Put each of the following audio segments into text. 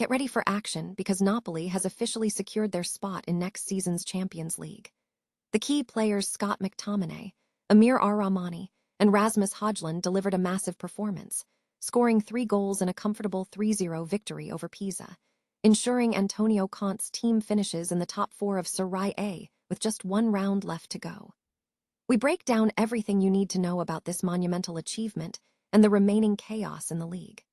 Get ready for action because Napoli has officially secured their spot in next season's Champions League. The key players Scott McTominay, Amir Rahmani, and Rasmus Højlund delivered a massive performance, scoring 3 goals in a comfortable 3-0 victory over Pisa, ensuring Antonio Conte's team finishes in the top 4 of Serie A with just 1 round left to go. We break down everything you need to know about this monumental achievement and the remaining chaos in the league.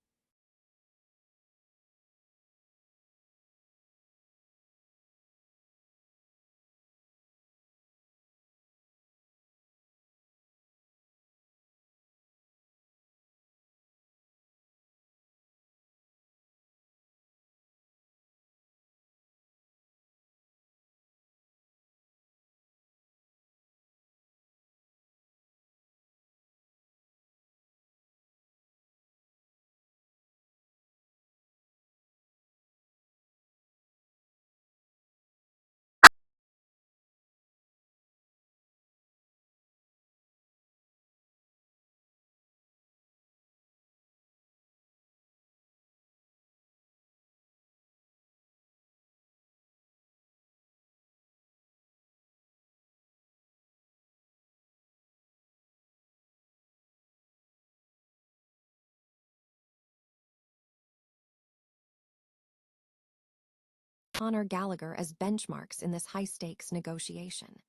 Conor Gallagher as benchmarks in this high-stakes negotiation.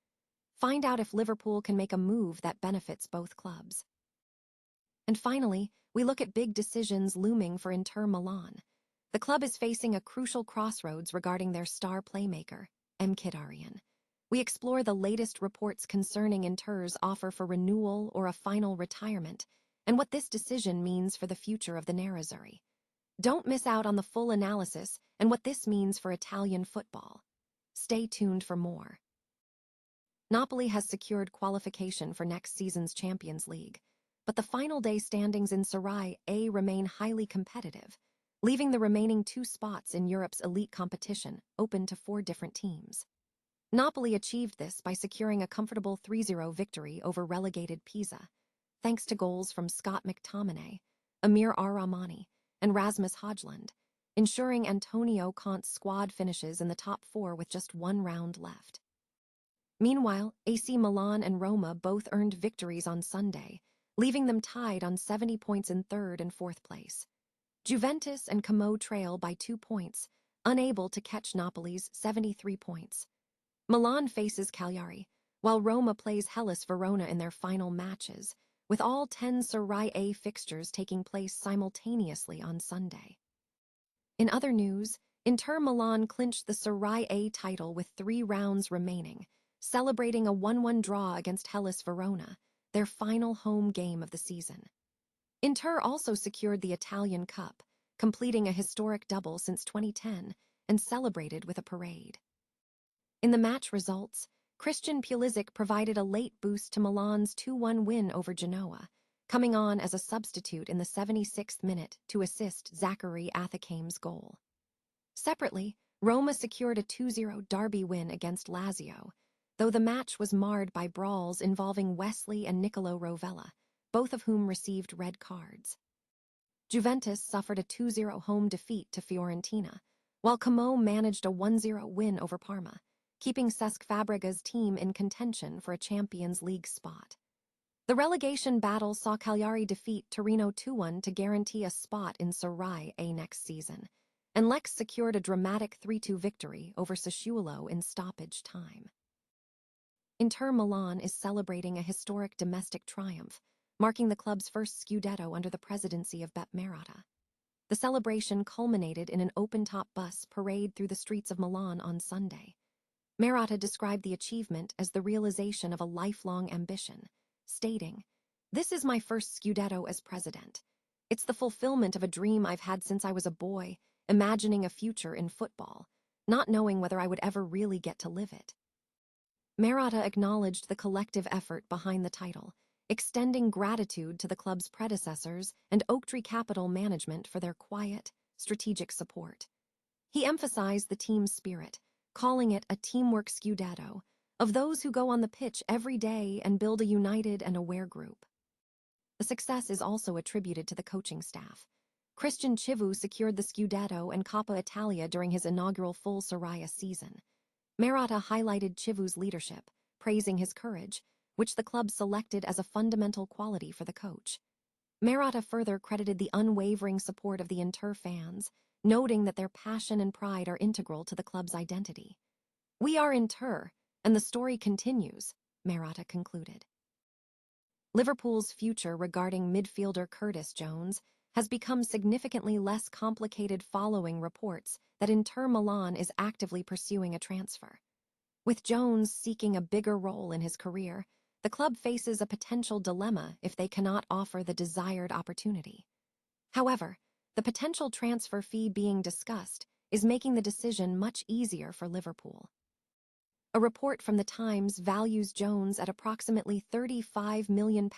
Find out if Liverpool can make a move that benefits both clubs. And finally, we look at big decisions looming for Inter Milan. The club is facing a crucial crossroads regarding their star playmaker, Mkhitaryan. We explore the latest reports concerning Inter's offer for renewal or a final retirement, and what this decision means for the future of the Nerazzurri. Don't miss out on the full analysis and what this means for Italian football. Stay tuned for more. Napoli has secured qualification for next season's Champions League, but the final day standings in Serie A remain highly competitive, leaving the remaining 2 spots in Europe's elite competition open to 4 different teams. Napoli achieved this by securing a comfortable 3-0 victory over relegated Pisa, thanks to goals from Scott McTominay, Amir Rahmani, and Rasmus Højlund, ensuring Antonio Conte's squad finishes in the top 4 with just 1 round left. Meanwhile, AC Milan and Roma both earned victories on Sunday, leaving them tied on 70 points in 3rd and 4th place. Juventus and Como trail by 2 points, unable to catch Napoli's 73 points. Milan faces Cagliari, while Roma plays Hellas Verona in their final matches, with all 10 Serie A fixtures taking place simultaneously on Sunday. In other news, Inter Milan clinched the Serie A title with 3 rounds remaining, celebrating a 1-1 draw against Hellas Verona, their final home game of the season. Inter also secured the Italian Cup, completing a historic double since 2010, and celebrated with a parade. In the match results, Christian Pulisic provided a late boost to Milan's 2-1 win over Genoa, coming on as a substitute in the 76th minute to assist Zachary Athacame's goal. Separately, Roma secured a 2-0 derby win against Lazio, though the match was marred by brawls involving Wesley and Nicolo Rovella, both of whom received red cards. Juventus suffered a 2-0 home defeat to Fiorentina, while Como managed a 1-0 win over Parma, keeping Cesc Fabregas' team in contention for a Champions League spot. The relegation battle saw Cagliari defeat Torino 2-1 to guarantee a spot in Serie A next season, and Lex secured a dramatic 3-2 victory over Sassuolo in stoppage time. Inter Milan is celebrating a historic domestic triumph, marking the club's first Scudetto under the presidency of Beppe Marotta. The celebration culminated in an open-top bus parade through the streets of Milan on Sunday. Marotta described the achievement as the realization of a lifelong ambition, stating, "This is my first Scudetto as president. It's the fulfillment of a dream I've had since I was a boy, imagining a future in football, not knowing whether I would ever really get to live it." Marotta acknowledged the collective effort behind the title, extending gratitude to the club's predecessors and Oaktree Capital Management for their quiet, strategic support. He emphasized the team's spirit, calling it a teamwork Scudetto, of those who go on the pitch every day and build a united and aware group. The success is also attributed to the coaching staff. Christian Chivu secured the Scudetto and Coppa Italia during his inaugural full Serie A season. Marotta highlighted Chivu's leadership, praising his courage, which the club selected as a fundamental quality for the coach. Marotta further credited the unwavering support of the Inter fans, noting that their passion and pride are integral to the club's identity. "We are Inter, and the story continues," Marotta concluded. Liverpool's future regarding midfielder Curtis Jones has become significantly less complicated following reports that Inter Milan is actively pursuing a transfer. With Jones seeking a bigger role in his career, the club faces a potential dilemma if they cannot offer the desired opportunity. However, the potential transfer fee being discussed is making the decision much easier for Liverpool. A report from the Times values Jones at approximately £35 million,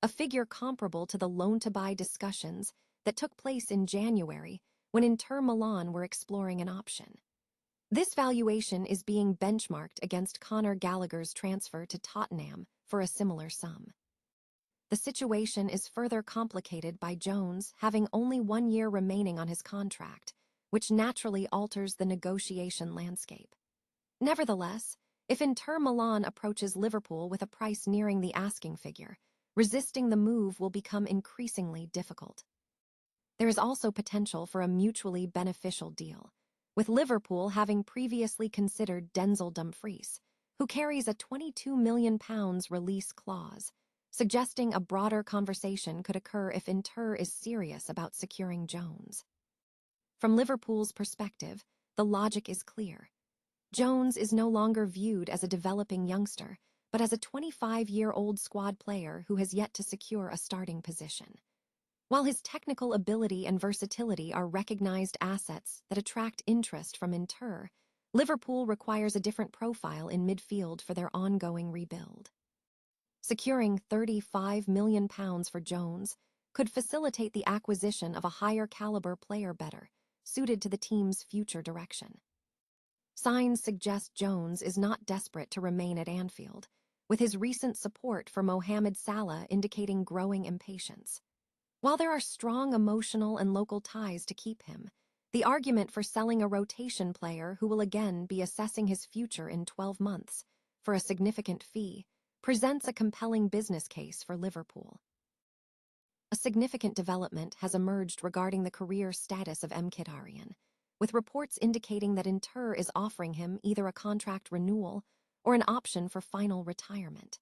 a figure comparable to the loan-to-buy discussions that took place in January when Inter Milan were exploring an option. This valuation is being benchmarked against Conor Gallagher's transfer to Tottenham for a similar sum. The situation is further complicated by Jones having only 1 year remaining on his contract, which naturally alters the negotiation landscape. Nevertheless, if Inter Milan approaches Liverpool with a price nearing the asking figure, resisting the move will become increasingly difficult. There is also potential for a mutually beneficial deal, with Liverpool having previously considered Denzel Dumfries, who carries a £22 million release clause, suggesting a broader conversation could occur if Inter is serious about securing Jones. From Liverpool's perspective, the logic is clear. Jones is no longer viewed as a developing youngster, but as a 25-year-old squad player who has yet to secure a starting position. While his technical ability and versatility are recognized assets that attract interest from Inter, Liverpool requires a different profile in midfield for their ongoing rebuild. Securing £35 million for Jones could facilitate the acquisition of a higher-caliber player better suited to the team's future direction. Signs suggest Jones is not desperate to remain at Anfield, with his recent support for Mohamed Salah indicating growing impatience. While there are strong emotional and local ties to keep him, the argument for selling a rotation player who will again be assessing his future in 12 months for a significant fee presents a compelling business case for Liverpool. A significant development has emerged regarding the career status of Mkhitaryan, with reports indicating that Inter is offering him either a contract renewal or an option for final retirement.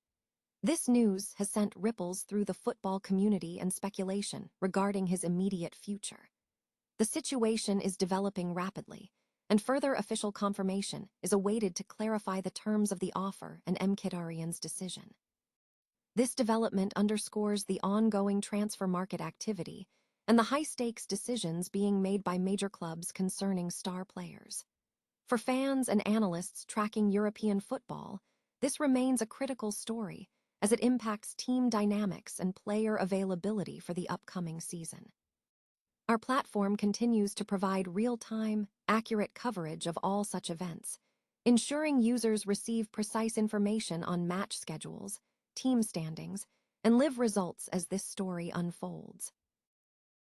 This news has sent ripples through the football community and speculation regarding his immediate future. The situation is developing rapidly, and further official confirmation is awaited to clarify the terms of the offer and Mkhitaryan's decision. This development underscores the ongoing transfer market activity and the high-stakes decisions being made by major clubs concerning star players. For fans and analysts tracking European football, this remains a critical story as it impacts team dynamics and player availability for the upcoming season. Our platform continues to provide real-time, accurate coverage of all such events, ensuring users receive precise information on match schedules, team standings, and live results as this story unfolds.